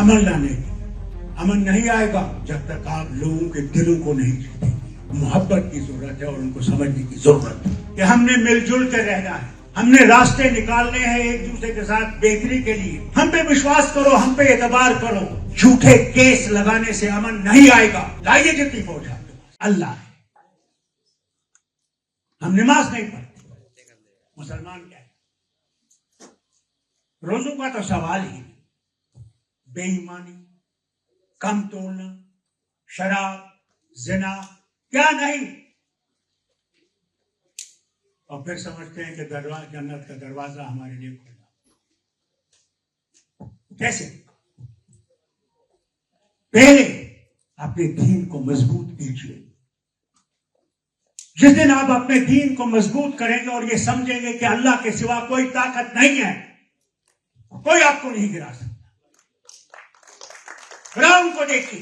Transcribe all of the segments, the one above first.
अमल लाने की। अमन नहीं आएगा जब तक आप लोगों के दिलों को नहीं जीते। मोहब्बत की जरूरत है और उनको समझने की जरूरत है कि हमने मिलजुल कर रहना है, हमने रास्ते निकालने हैं एक दूसरे के साथ बेहतरी के लिए। हम पे विश्वास करो, हम पे एतबार करो। झूठे केस लगाने से अमन नहीं आएगा। लाइए जितनी फौज है अल्लाह है। हम नमाज नहीं पढ़ते, मुसलमान क्या है? रोजों का तो सवाल ही नहीं। बेईमानी, कम तोड़ना, शराब, जिना, क्या नहीं। और फिर समझते हैं कि दरवाजा, जन्नत का दरवाजा हमारे लिए खुला। कैसे? पहले अपने दीन को मजबूत कीजिए। जिस दिन आप अपने दीन को मजबूत करेंगे और ये समझेंगे कि अल्लाह के सिवा कोई ताकत नहीं है, कोई आपको नहीं गिरा सकता। फिरौन को देखिए,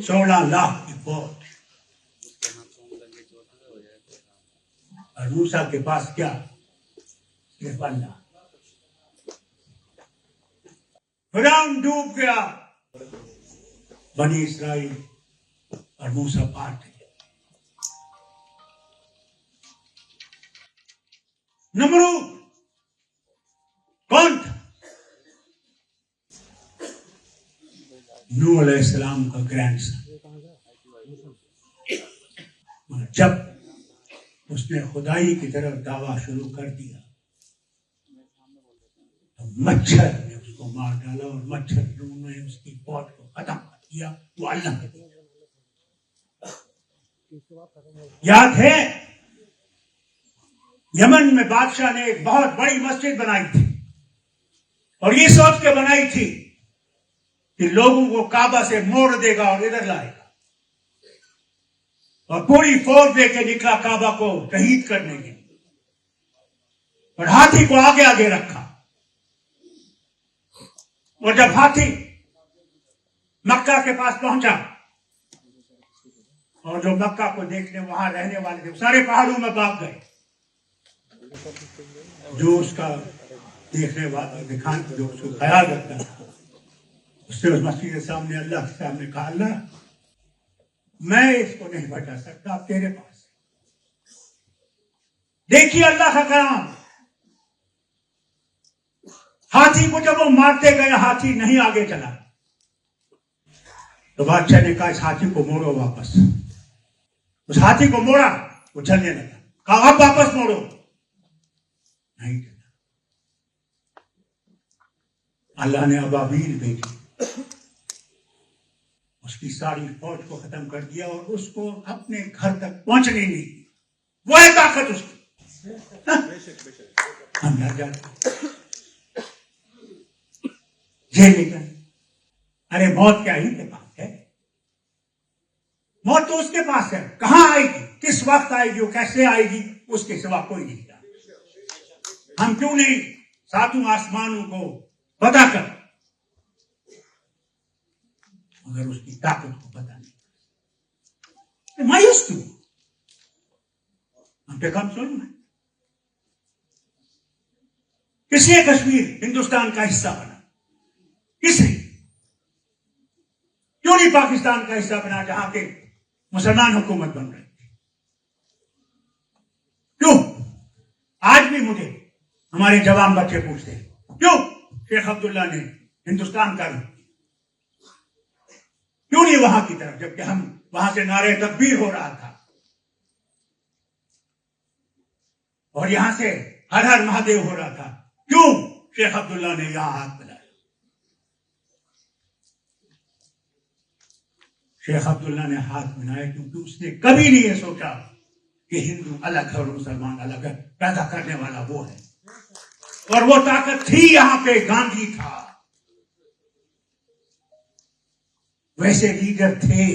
16 लाख की फौज, और मूसा के पास क्या? सिर्फ अल्लाह। फिरौन डूब गया, बनी इस्राइल और मूसा पार थे। नमरूद कौन था? नूह अलैहिस्सलाम का ग्रैंडसन। जब उसने खुदाई की तरफ दावा शुरू कर दिया तो मच्छर ने उसको मार डाला और मच्छर ने उसकी फौज को खत्म कर दिया। वो अल्लाह के दिया। याद है, यमन में बादशाह ने एक बहुत बड़ी मस्जिद बनाई थी और ये सोच के बनाई थी कि लोगों को काबा से मोड़ देगा और इधर लाएगा, और पूरी फौज लेके निकला काबा को शहीद करने के लिए, और हाथी को आगे आगे रखा। और जब हाथी मक्का के पास पहुंचा और जो मक्का को देखने वहां रहने वाले थे सारे पहाड़ों में भाग गए। जो उसका देखने वाला दिखाने, जो उसको ख्याल रखता था, उससे उस मस्जिद के सामने अल्लाह के सामने कहा, अल्लाह मैं इसको नहीं बचा सकता, अब तेरे पास। देखिए अल्लाह का कलाम। हाथी को जब वो मारते गए, हाथी नहीं आगे चला, तो बादशाह ने कहा इस हाथी को मोड़ो वापस। उस हाथी को मोड़ा, वो चलने लगा। कहा अब वापस मोड़ो, नहीं चला। अल्लाह ने अबाबील भेजी, उसकी सारी फौज को खत्म कर दिया और उसको अपने घर तक पहुंचने नहीं दी। वो है ताकत उसकी। हम डर जाते, जेल निकल। अरे मौत क्या ही के पास है? मौत तो उसके पास है। कहां आएगी, किस वक्त आएगी, वो कैसे आएगी, उसके सिवा कोई नहीं जानता। हम क्यों नहीं सातों आसमानों को पता कर, मगर उसकी ताकत को पता नहीं। मायूस क्यों? हम पे कम सुन है। किसने कश्मीर हिंदुस्तान का हिस्सा बना? किसने? क्यों नहीं पाकिस्तान का हिस्सा बना जहां के मुसलमान हुकूमत बन रही थी? क्यों? आज भी मुझे हमारे जवान बच्चे पूछते हैं, क्यों शेख अब्दुल्ला ने हिंदुस्तान का रूप, क्यों नहीं वहां की तरफ, जबकि हम वहां से नारे तकबीर हो रहा था और यहां से हर हर महादेव हो रहा था। क्यों शेख अब्दुल्ला ने यहां हाथ मिलाया? शेख अब्दुल्ला ने हाथ मिलाया क्योंकि उसने कभी नहीं ये सोचा कि हिंदू अलग है और मुसलमान अलग है। पैदा करने वाला वो है, और वो ताकत थी यहां पे। गांधी था, वैसे लीडर थे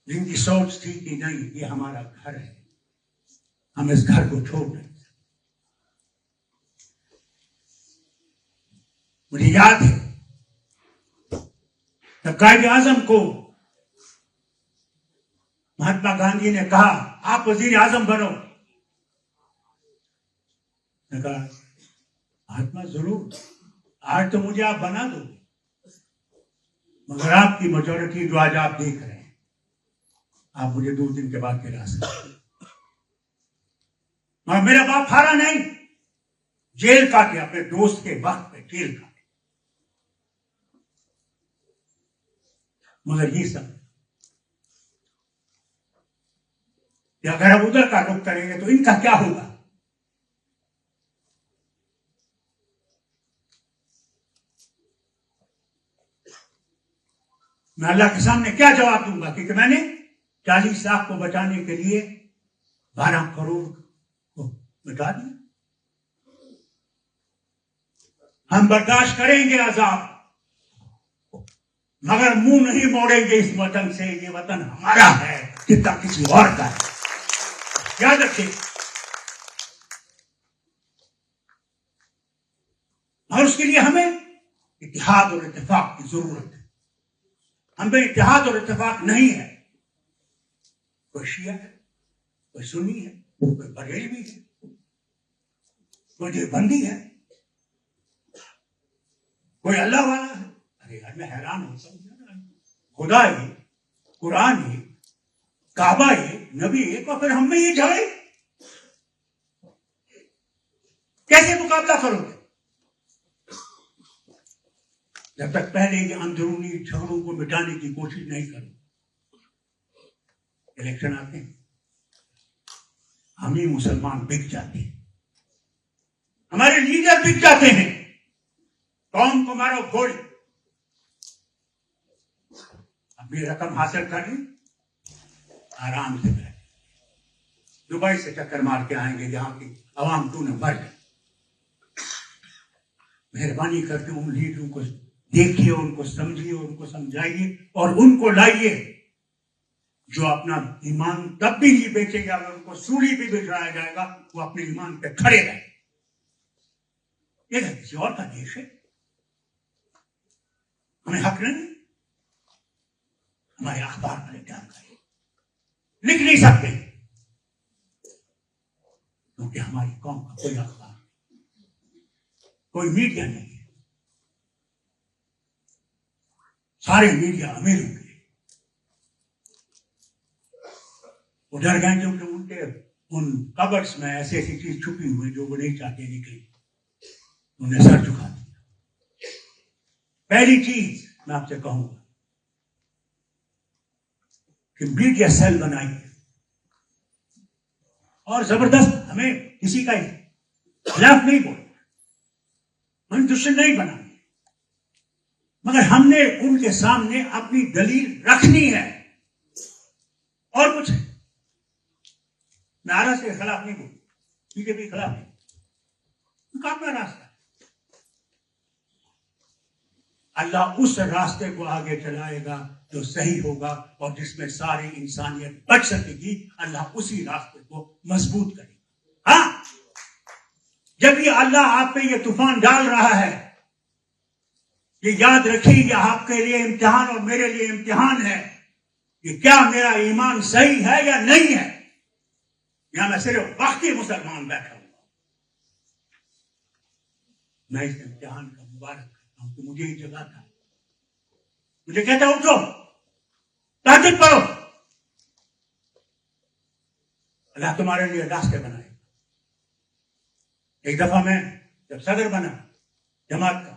जिनकी सोच थी कि नहीं, ये हमारा घर है, हम इस घर को छोड़ नहीं सकते। मुझे याद है तब कायदे आजम को महात्मा गांधी ने कहा आप वजीर आजम बनो। कहा महात्मा जरूर, आज तो मुझे आप बना दो, मगर आपकी मेजोरिटी जो आज आप देख रहे हैं, आप मुझे 2 दिन के बाद गिरा सकते। मगर मेरा बाप हारा नहीं, जेल काटे, अपने दोस्त के वक्त पे जेल काटे। मगर ये सब कि अगर हम उधर का रुख करेंगे तो इनका क्या होगा? मैं अल्लाह के सामने क्या जवाब दूंगा कि मैंने 40 लाख को बचाने के लिए 12 करोड़ को मिटा दिया। हम बर्दाश्त करेंगे अजाब, मगर मुंह नहीं मोड़ेंगे इस वतन से। ये वतन हमारा है, कितना किसी और का है, याद रखिए। और उसके लिए हमें इत्तेहाद और इत्तेफाक की जरूरत है। हमें इत्तेहाद और इत्तेफाक नहीं है। कोई शिया है, कोई सुन्नी है, कोई बरेलवी है, कोई देवबंदी है, कोई अल्लाह वाला है। अरे यार, मैं हैरान होता हूं। खुदा ये, कुरान ये, काबा ये, नबी एक, और फिर हम में ये झगड़े कैसे मुकाबला करोगे? जब तक पहले ये अंदरूनी झगड़ों को मिटाने की कोशिश नहीं करो। इलेक्शन आते हैं, हम ही मुसलमान बिक जाते हैं, हमारे लीडर बिक जाते हैं। कौम को मारो गोली, अपनी रकम हासिल कर ली, आराम से बैठ, दुबई से चक्कर मार के आएंगे जहां की आवाम तू न मर जाए। मेहरबानी करके उन लीडरों को देखिए, उनको समझिए, उनको समझाइए और उनको लाइए जो अपना ईमान तब भी नहीं बेचेंगे अगर उनको सूली भी बिछाया जाएगा, वो अपने ईमान पे खड़े रहे। ये किसी और का देश है, हमें हक नहीं। हमारे अखबार वाले जानकारी लिख नहीं सकते क्योंकि हमारी कौम का कोई अखबार, कोई मीडिया नहीं है। सारे मीडिया अमीरों के, वो डर गए क्योंकि उनके उन कबर्स में ऐसी ऐसी चीज छुपी हुई जो वो नहीं चाहते निकली, उन्हें सर झुका दिया। पहली चीज मैं आपसे कहूंगा कि मीडिया सेल बनाइए और जबरदस्त, हमें किसी का खिलाफ नहीं बोलना, हम दुश्मन नहीं बनाए, मगर हमने उनके सामने अपनी दलील रखनी है और कुछ है। मैं आरएस के खिलाफ नहीं बोलूं, बीजेपी के खिलाफ नहीं, उनका अपना रास्ता है। अल्लाह उस रास्ते को आगे चलाएगा जो सही होगा और जिसमें सारी इंसानियत बच सकेगी। अल्लाह उसी रास्ते को मजबूत करेगा। हाँ, जब ये अल्लाह आप पे ये तूफान डाल रहा है, ये याद रखिए, ये आपके लिए इम्तिहान और मेरे लिए इम्तिहान है कि क्या मेरा ईमान सही है या नहीं है, या मैं सिर्फ बाकी मुसलमान बैठा हूं। मैं इस इम्तिहान का मुबारक करता हूं कि मुझे ये जगह था, मुझे कहता उठो, ताजुद पढ़ो, अल्लाह तुम्हारे लिए रास्ते बनाएगा। एक दफा मैं जब सदर बना जमात का,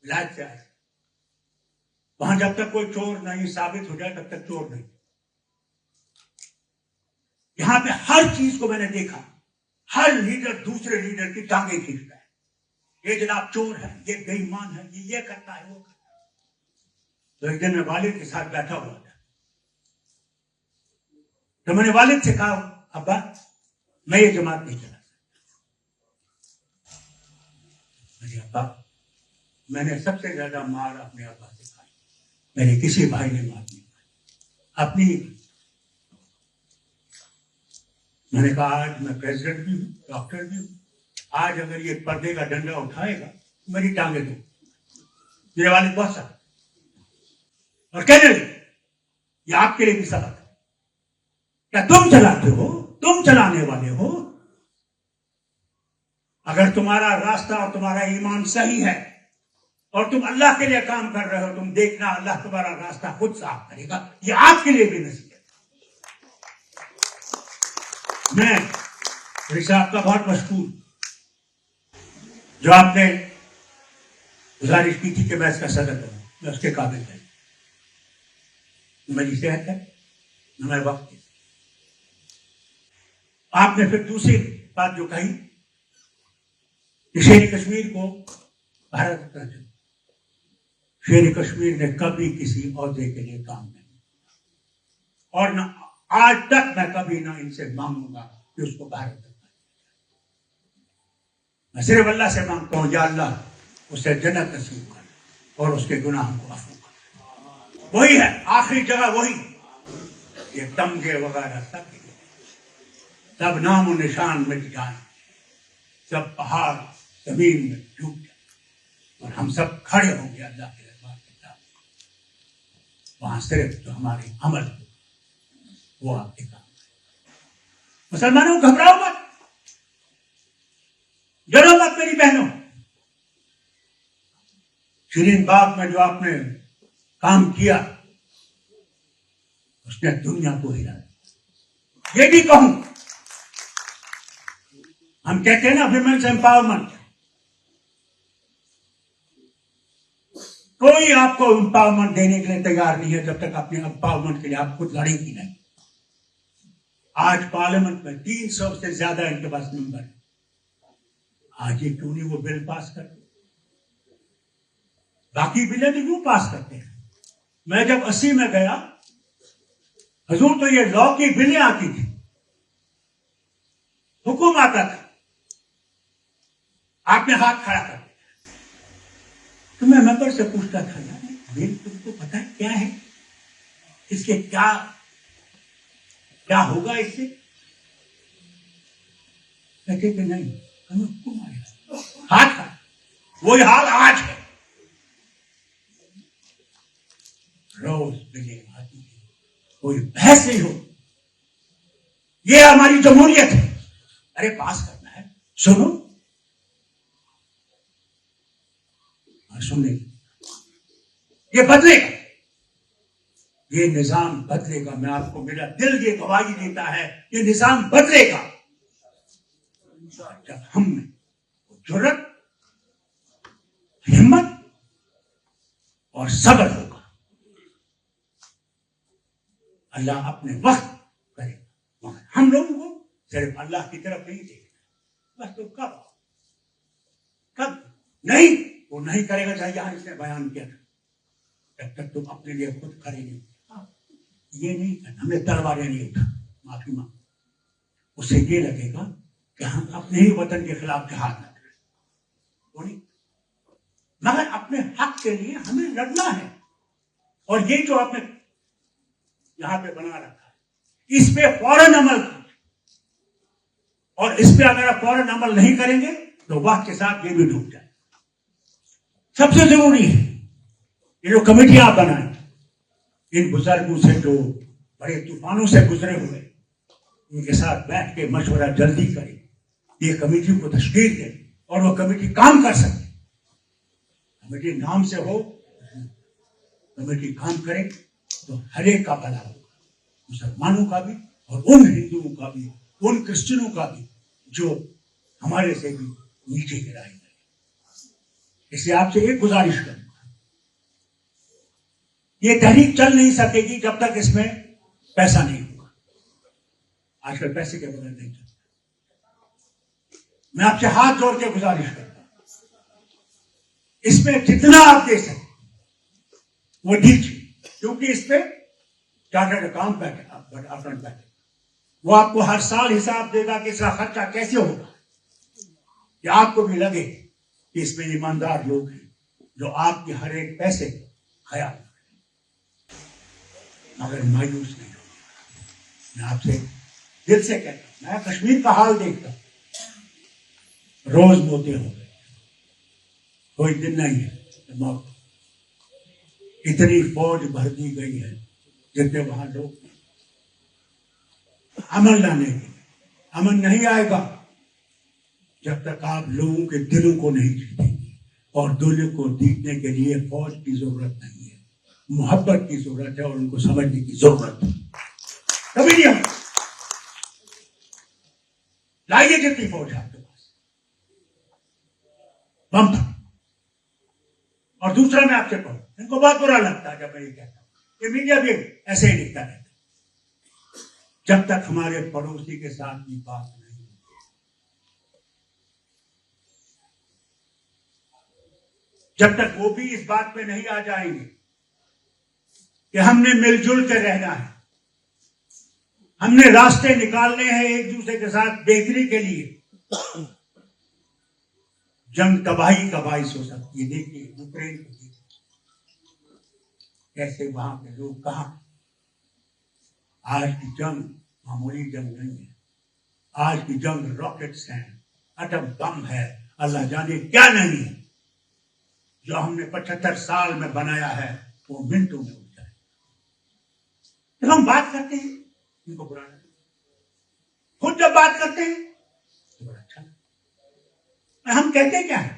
विलायत से आया, वहां जब तक कोई चोर नहीं साबित हो जाए तब तक चोर नहीं। यहां पे हर चीज को मैंने देखा, हर लीडर दूसरे लीडर की टांगे खींचता है, ये जनाब चोर है, ये बेईमान है, ये करता है, वो करता है। तो एक दिन मैं वालिद के साथ बैठा हुआ था, तो मैंने वालिद से कहा, अब्बा मैं ये जमात नहीं चला सकता। अब्बा, मैंने सबसे ज्यादा मार अपने अब्बा से खाई, मेरे किसी भाई ने मार नहीं खाई, अपनी। मैंने कहा आज मैं प्रेसिडेंट भी हूं, डॉक्टर भी हूं, आज अगर ये पर्दे का डंडा उठाएगा तो मेरी टांगे दो। मेरे वालिद बहुत सख्त और कहने लगे, ये आपके लिए भी सबक है, क्या तुम चलाते हो, तुम चलाने वाले हो, अगर तुम्हारा रास्ता और तुम्हारा ईमान सही है और तुम अल्लाह के लिए काम कर रहे हो, तुम देखना अल्लाह तुम्हारा रास्ता खुद साफ करेगा। ये आपके लिए भी नसीहत। मैं रिसाब का बहुत मशहूर, जो आपने गुजारिश की थी कि मैं इसका सदर बनूं, मैं उसके काबिल नहीं। मेरी सेहत है न मैं वक्त। आपने फिर दूसरी बात जो कही कि शेर कश्मीर को भारत का, शेर कश्मीर ने कभी किसी ओहदे के लिए काम नहीं, और न आज तक मैं कभी ना इनसे मांगूंगा कि उसको भारत तक। मैं सिर्फ अल्लाह से मांगता हूं, या अल्लाह उसे जन्नत नसीब कर और उसके गुनाहों को अफू कर। वही है आखिरी जगह, वही। ये तमगे वगैरह सब नाम और निशान मिट जाए, सब पहाड़ जमीन में डूब जाए और हम सब खड़े होंगे अल्लाह के दरबार के साथ। वहां सिर्फ जो हमारे अमल वो आपके काम। मुसलमानों घबराओ मत, डरो मत मेरी बहनों। शिरीन बाग में जो आपने काम किया उसने दुनिया को हिला दिया। ये भी कहूं, हम कहते हैं ना विमेन्स एम्पावरमेंट, कोई आपको एम्पावरमेंट देने के लिए तैयार नहीं है जब तक अपने एम्पावरमेंट के लिए आप खुद लड़ेंगी नहीं। आज पार्लियामेंट में 300 से ज्यादा इनके पास नंबर है। आज ये क्यों नहीं वो बिल पास करते? बाकी बिलें भी क्यों पास करते हैं? मैं जब 80 में गया, हजूर तो ये लॉ की बिलें आती थी, हुक्म आता था, आपने हाथ खड़ा कर दिया। तो मैं मेंबर से पूछता था, यार बिल तुमको पता है क्या है, इसके क्या क्या होगा इससे? कहते कि नहीं, हमें हुक्म आया, हाथ खड़ा। वही हाल आज है, रोज बिलें आती है, कोई बहस नहीं हो। ये हमारी जमहूरियत है। अरे पास करना है, सुनो, सुनने, ये बदलेगा, ये निजाम बदलेगा। मैं आपको, मेरा दिल ये गवाही देता है, ये निजाम बदलेगा जब हम में जुर्रत, हिम्मत और सब्र होगा। अल्लाह अपने वक्त करेगा, मगर हम लोगों को सिर्फ अल्लाह की तरफ नहीं देखना। बस तो कब नहीं, वो नहीं करेगा चाहे यहां इसने बयान किया था, जब तक तुम अपने लिए खुद खड़े नहीं। ये नहीं करना, हमने तलवारें नहीं उठा, माफी मांग, उससे ये लगेगा कि हम अपने ही वतन के खिलाफ जहाद न करें, वो नहीं। मगर अपने हक के लिए हमें लड़ना है। और ये जो आपने यहां पे बना रखा है, इस पे फौरन अमल करें, और इस पे अगर आप फौरन अमल नहीं करेंगे तो वक्त के साथ ये भी डूब जाए। सबसे जरूरी है ये जो कमेटियां आप बनाए, इन बुजुर्गों से जो बड़े तूफानों से गुजरे हुए, उनके साथ बैठ के मशवरा जल्दी करें, ये कमेटी को तश्कील दें और वो कमेटी काम कर सके। कमेटी नाम से हो, कमेटी काम करे तो हर एक का भला होगा, मुसलमानों का भी और उन हिंदुओं का भी, उन क्रिश्चियनों का भी जो हमारे से भी नीचे गिराए गए। इसलिए आपसे एक गुजारिश करूंगा, ये तहरीक चल नहीं सकेगी जब तक इसमें पैसा नहीं होगा। आजकल पैसे के बगैर नहीं चलता। मैं आपसे हाथ जोड़ के गुजारिश करता हूं, इसमें जितना आप दे सकते वो दीजिए, क्योंकि इस पे चार्टर्ड अकाउंटेंट बैठे, वो आपको हर साल हिसाब देगा कि इसका खर्चा कैसे होगा, कि आपको भी लगे कि इसमें ईमानदार लोग हैं जो आपके हर एक पैसे ख्याल रखें, मगर मायूस नहीं हो। मैं आपसे दिल से कहता हूं, मैं कश्मीर का हाल देखता हूं, रोज मोते हो गए, कोई दिन नहीं है मौत। इतनी फौज भर दी गई है जितने वहां लोग, अमन लाने के, अमन नहीं आएगा جب تک آپ لوگوں کے دلوں کو نہیں جیتیں گے، اور دلوں کو جیتنے کے لیے فوج کی ضرورت نہیں ہے، محبت کی ضرورت ہے اور ان کو سمجھنے کی ضرورت ہے. کبھی نہیں ہم لائیے جتنی فوج آپ کے پاس بم تھا. اور دوسرا میں آپ سے کہوں، ان کو بہت برا لگتا ہے جب میں یہ کہتا ہوں کہ میڈیا بھی ایسے ہی لکھتا رہتا. جب تک ہمارے پڑوسی کے ساتھ یہ بات نہیں ہوتی، جب تک وہ بھی اس بات پہ نہیں آ جائیں گے کہ ہم نے مل جل کے رہنا ہے، ہم نے راستے نکالنے ہیں ایک دوسرے کے ساتھ بہتری کے لیے، جنگ تباہی کا باعث ہو سکتی ہے. دیکھیے یوکرین کو دیکھیے، کیسے وہاں کے لوگ کہاں. آج کی جنگ معمولی جنگ نہیں ہے، آج کی جنگ راکٹس ہیں، ایٹم بم ہے، اللہ جانے کیا نہیں ہے. جو ہم نے 75 سال میں بنایا ہے وہ منٹوں میں اٹھ جائے. جب ہم بات کرتے ہیں ان کو برا لگتا ہے، خود جب بات کرتے ہیں تو بڑا اچھا لگتا ہے. ہم کہتے کیا ہیں؟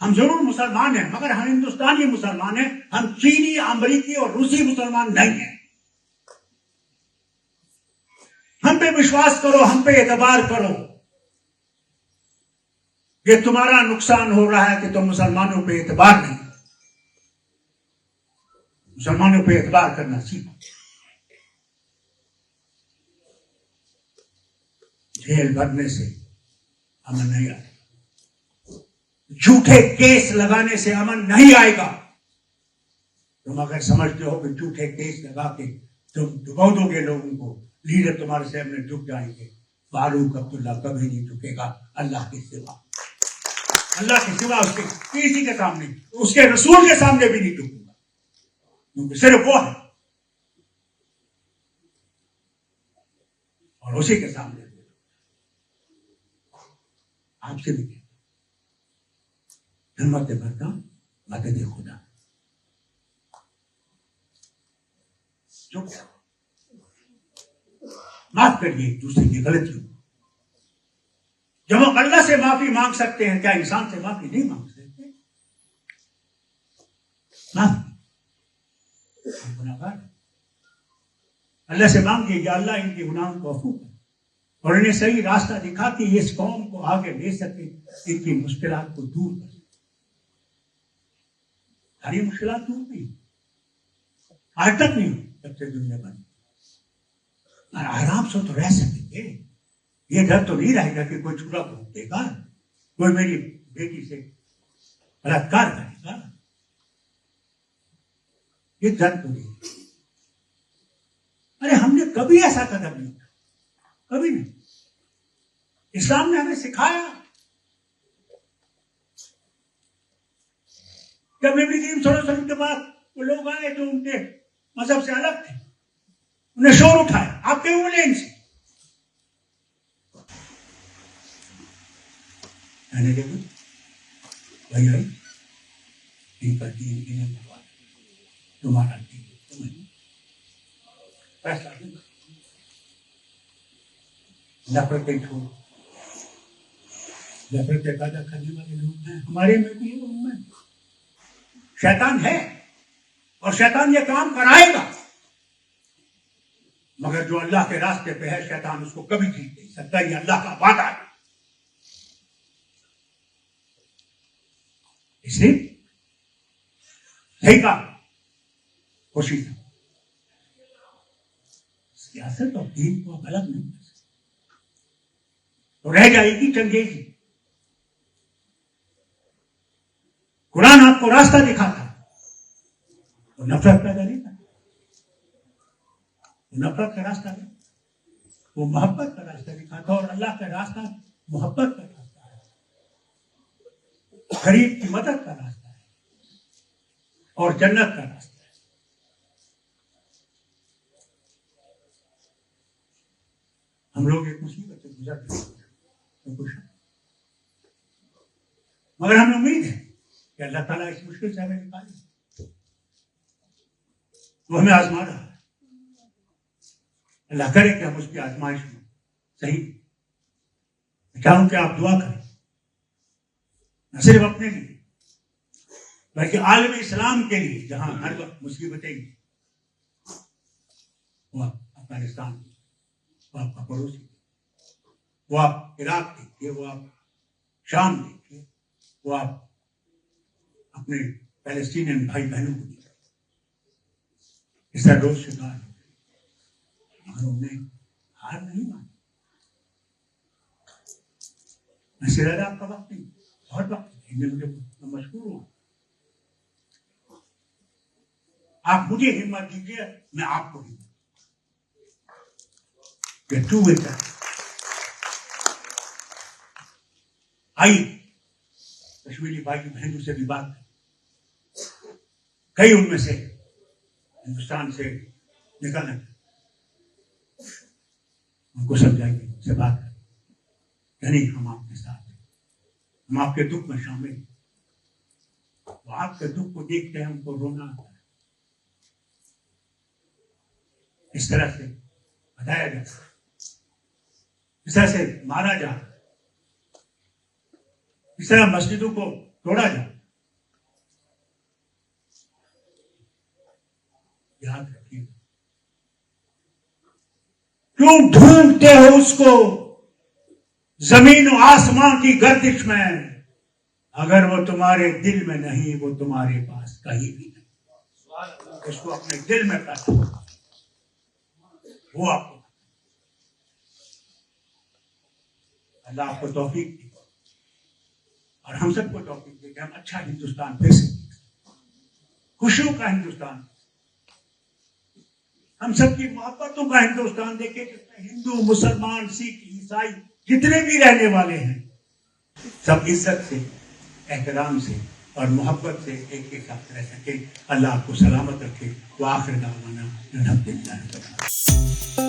ہم ضرور مسلمان ہیں، مگر ہم ہندوستانی مسلمان ہیں، ہم چینی، امریکی اور روسی مسلمان نہیں ہیں. ہم پہ وشواس کرو، ہم پہ اعتبار کرو. یہ تمہارا نقصان ہو رہا ہے کہ تم مسلمانوں پہ اعتبار نہیں. مسلمانوں پہ اعتبار کرنا سیکھو. جیل بھرنے سے امن نہیں آئے گا، جھوٹے کیس لگانے سے امن نہیں آئے گا. تم اگر سمجھتے ہو کہ جھوٹے کیس لگا کے تم ڈبو دو گے لوگوں کو، لیڈر تمہارے سامنے جھک جائیں گے. فاروق عبداللہ کبھی نہیں جھکے گا اللہ کے سوا. اللہ کے سوا اس کے کسی کے سامنے، اس کے رسول کے سامنے بھی نہیں جھکوں گا، کیونکہ صرف وہ ہے اور اسی کے سامنے. آپ سے بھی ہمت بھرتا مدد خدا. معاف کریے ایک دوسرے کی غلطیوں. جب ہم اللہ سے معافی مانگ سکتے ہیں، کیا انسان سے معافی نہیں مانگ سکتے؟ ہم گناہگار ہیں. اللہ سے مانگیے کہ اللہ ان کے گناہوں کو عفو کرے اور انہیں صحیح راستہ دکھا کہ یہ اس قوم کو آگے لے سکے، ان کی مشکلات کو دور کر سکے. ساری مشکلات دور نہیں، آج تک نہیں ہوئی جب سے دنیا بنی. آرام سے تو رہ سکیں گے. یہ ڈر تو نہیں رہے گا کہ کوئی چھوٹا بھوک دے گا، کوئی میری بیٹی سے بلاತ್ಕಾರ کرے گا. یہ ڈر تو نہیں. ارے ہم نے کبھی ایسا قدم نہیں اٹھایا، کبھی نہیں. اسلام نے ہمیں سکھایا. جب نبی کریم صلی اللہ علیہ وسلم کے بعد وہ لوگ آئے جو ان کے مذہب سے الگ تھے، انہیں شور اٹھایا، آپ کیوں بولے ان سے؟ کہنے لگے بھائی ان کا دین انہیں بھگوا، تمہارا دین تمہیں فیصلہ نہیں. نفرتیں چھوڑو. نفرتیں پیدا کرنے والے لوگ ہیں ہمارے میں بھی، ان میں شیطان ہے اور شیطان یہ کام کرائے گا. مگر جو اللہ کے راستے پہ ہے شیطان اس کو کبھی جیت نہیں سکتا. یہ اللہ کا وعدہ ہے. اس لیے صحیح کام کوشش سیاست اور دین کو غلط نہیں کر سکتے تو رہ جائے گی چنگیزی. قرآن آپ کو راستہ دکھاتا وہ نفرت پیدا نہیں کرتا. نفرت کا راستہ نہیں، وہ محبت کا راستہ دکھاتا. اور اللہ کا راستہ محبت کا راستہ ہے، غریب کی مدد کا راستہ ہے اور جنت کا راستہ ہے. ہم لوگ ایک مصیبت سے گزر رہے ہیں، مگر ہمیں امید ہے کہ اللہ تعالیٰ اس مشکل سے ہمیں نکالے. وہ ہمیں آزما رہا ہے. اللہ کرے کہ ہم اس کی آزمائش میں صحیح چاہوں کہ آپ دعا کریں، نہ صرف اپنے لیے بلکہ عالم اسلام کے لیے، جہاں ہر وقت مصیبتیں ہیں. وہ افغانستان، وہ آپ کا پڑوسی، وہ آپ عراق دیکھیے، وہ آپ شام دیکھیے، وہ آپ اپنے فلسطینین بھائی بہنوں کو دیکھیے، اس طرح روز شکار ہے، مگر انہوں نے ہار نہیں مانی. میں زیادہ آپ کا وقت نہیں، بہت وقت ہے، مجھے مشہور ہوں. آپ مجھے ہمت دیجیے، میں آپ کو ہمت. ٹو وے کا آئی کشمیری بھائی بہنوں سے بھی بات کریں. کئی ان میں سے ہندوستان سے نکلنا، ان کو سمجھائیے، ان سے بات کریں، یعنی ہم آپ کے ساتھ ہیں، ہم آپ کے دکھ میں شامل ہیں. وہ آپ کے دکھ کو دیکھتے ہیں، ہم کو رونا آتا ہے. اس طرح سے بتایا جاتا ہے، اس طرح سے مارا جا رہا ہے، اس طرح مسجدوں کو توڑا جا رہا ہے. یاد رکھیے، کیوں ڈھونڈتے ہو اس کو زمین و آسمان کی گردش میں؟ اگر وہ تمہارے دل میں نہیں، وہ تمہارے پاس کہیں بھی نہیں. اس کو اپنے دل میں پیدا، وہ آپ کو. اللہ آپ کو توفیق دی اور ہم سب کو توفیق دے کہ ہم اچھا ہندوستان پھر سے، خوشیوں کا ہندوستان، ہم سب کی محبتوں کا ہندوستان دیکھیں، جس میں ہندو، مسلمان، سکھ، عیسائی جتنے بھی رہنے والے ہیں، سب عزت سے، احترام سے اور محبت سے ایک ایک ساتھ رہ سکے. اللہ آپ کو سلامت رکھے. وآخر دعوانا الحمدللہ.